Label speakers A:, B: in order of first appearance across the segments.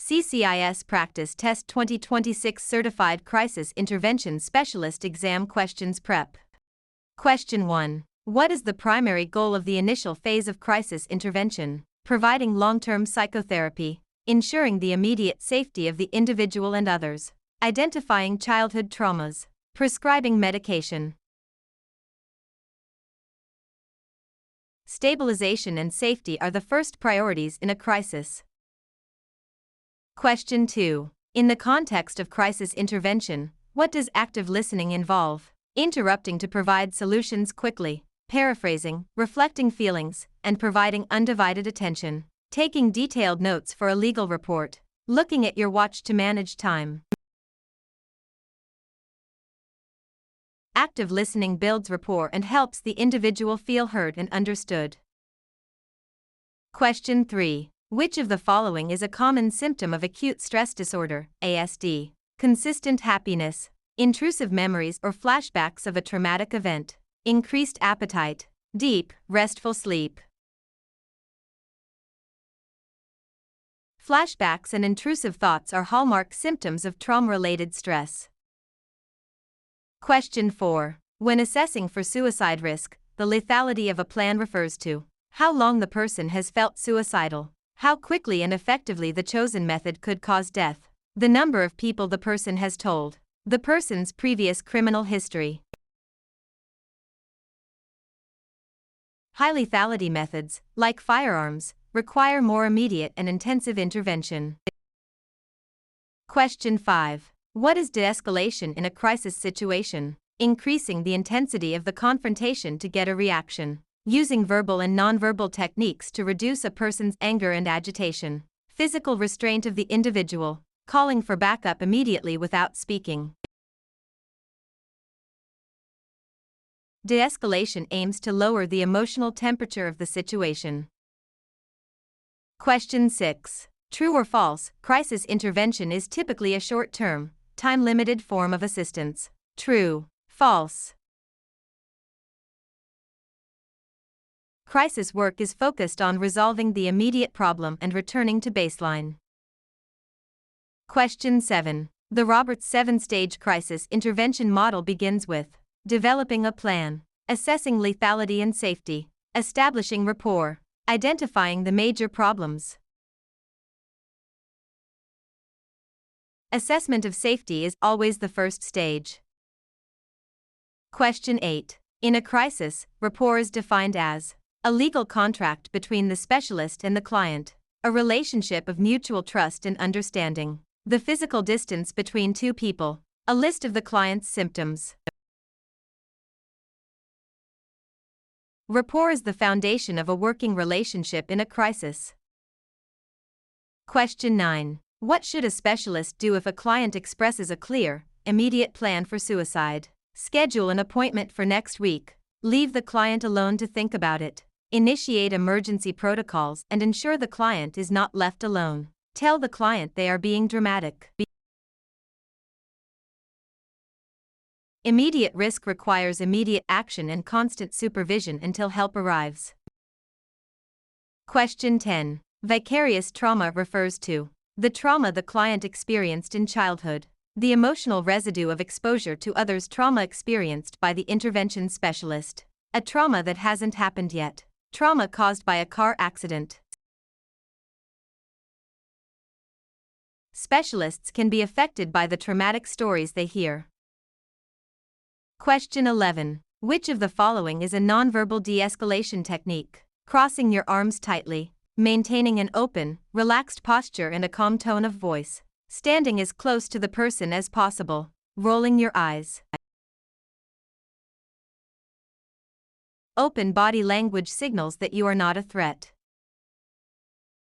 A: CCIS Practice Test 2026 Certified Crisis Intervention Specialist Exam Questions Prep. Question 1. What is the primary goal of the initial phase of crisis intervention? Providing long-term psychotherapy, ensuring the immediate safety of the individual and others, identifying childhood traumas, prescribing medication. Stabilization and safety are the first priorities in a crisis. Question 2. In the context of crisis intervention, what does active listening involve? Interrupting to provide solutions quickly, paraphrasing, reflecting feelings, and providing undivided attention. Taking detailed notes for a legal report. Looking at your watch to manage time. Active listening builds rapport and helps the individual feel heard and understood. Question 3. Which of the following is a common symptom of acute stress disorder, ASD? Consistent happiness, intrusive memories or flashbacks of a traumatic event, increased appetite, deep, restful sleep. Flashbacks and intrusive thoughts are hallmark symptoms of trauma-related stress. Question 4. When assessing for suicide risk, the lethality of a plan refers to how long the person has felt suicidal, how quickly and effectively the chosen method could cause death, the number of people the person has told, the person's previous criminal history. High lethality methods, like firearms, require more immediate and intensive intervention. Question 5. What is de-escalation in a crisis situation? Increasing the intensity of the confrontation to get a reaction. Using verbal and nonverbal techniques to reduce a person's anger and agitation. Physical restraint of the individual. Calling for backup immediately without speaking. De-escalation aims to lower the emotional temperature of the situation. Question 6. True or false, crisis intervention is typically a short-term, time-limited form of assistance. True. False. Crisis work is focused on resolving the immediate problem and returning to baseline. Question 7. The Roberts 7-stage crisis intervention model begins with developing a plan, assessing lethality and safety, establishing rapport, identifying the major problems. Assessment of safety is always the first stage. Question 8. In a crisis, rapport is defined as a legal contract between the specialist and the client, a relationship of mutual trust and understanding, the physical distance between two people, a list of the client's symptoms. Rapport is the foundation of a working relationship in a crisis. Question 9. What should a specialist do if a client expresses a clear, immediate plan for suicide? Schedule an appointment for next week. Leave the client alone to think about it. Initiate emergency protocols and ensure the client is not left alone. Tell the client they are being dramatic. Immediate risk requires immediate action and constant supervision until help arrives. Question 10. Vicarious trauma refers to the trauma the client experienced in childhood, the emotional residue of exposure to others' trauma experienced by the intervention specialist, a trauma that hasn't happened yet, trauma caused by a car accident. Specialists can be affected by the traumatic stories they hear. Question 11. Which of the following is a nonverbal de-escalation technique? Crossing your arms tightly, maintaining an open, relaxed posture and a calm tone of voice, standing as close to the person as possible, rolling your eyes. Open body language signals that you are not a threat.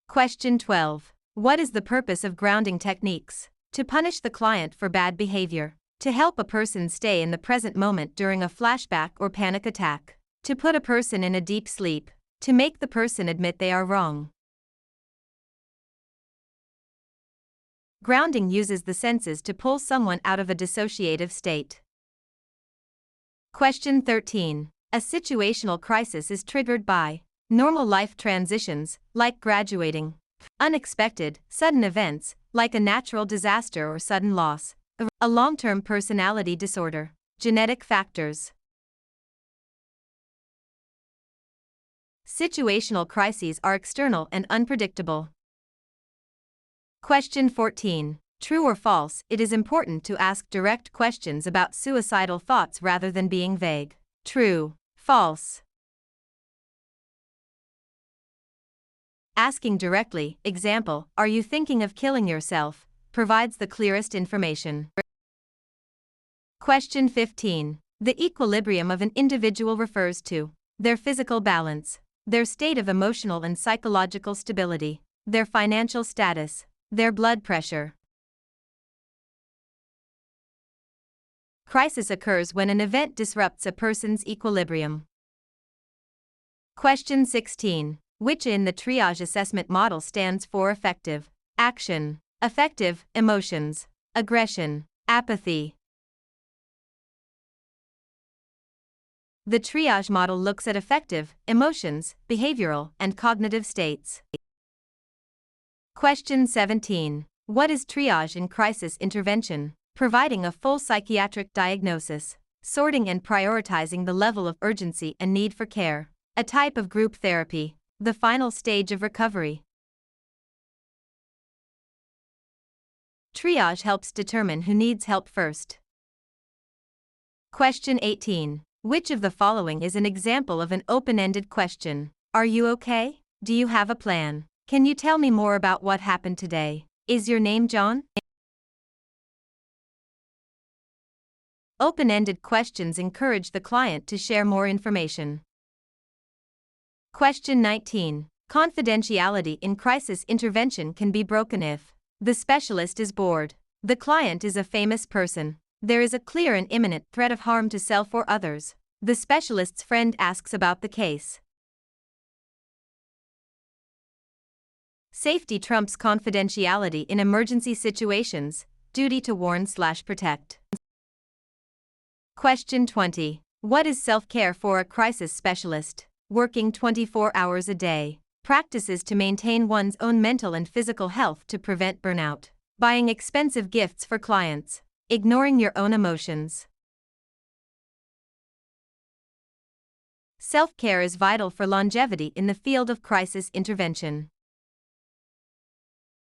A: Question 12. What is the purpose of grounding techniques? To punish the client for bad behavior. To help a person stay in the present moment during a flashback or panic attack. To put a person in a deep sleep. To make the person admit they are wrong. Grounding uses the senses to pull someone out of a dissociative state. Question 13. A situational crisis is triggered by normal life transitions, like graduating, Unexpected, sudden events, like a natural disaster or sudden loss. A long-term personality disorder. Genetic factors. Situational crises are external and unpredictable. Question 14. True or false? It is important to ask direct questions about suicidal thoughts rather than being vague. True. False. Asking directly, example, are you thinking of killing yourself, provides the clearest information. Question 15. The equilibrium of an individual refers to their physical balance, their state of emotional and psychological stability, their financial status, their blood pressure. Crisis occurs when an event disrupts a person's equilibrium. Question 16. Which in the triage assessment model stands for effective, action, effective, emotions, aggression, apathy? The triage model looks at affective, emotions, behavioral, and cognitive states. Question 17. What is triage in crisis intervention? Providing a full psychiatric diagnosis, sorting and prioritizing the level of urgency and need for care, a type of group therapy, the final stage of recovery. Triage helps determine who needs help first. Question 18. Which of the following is an example of an open-ended question? Are you okay? Do you have a plan? Can you tell me more about what happened today? Is your name John? Open-ended questions encourage the client to share more information. Question 19. Confidentiality in crisis intervention can be broken if the specialist is bored, the client is a famous person, there is a clear and imminent threat of harm to self or others, the specialist's friend asks about the case. Safety trumps confidentiality in emergency situations, duty to warn/protect. Question 20. What is self-care for a crisis specialist? Working 24 hours a day. Practices to maintain one's own mental and physical health to prevent burnout. Buying expensive gifts for clients. Ignoring your own emotions. Self-care is vital for longevity in the field of crisis intervention.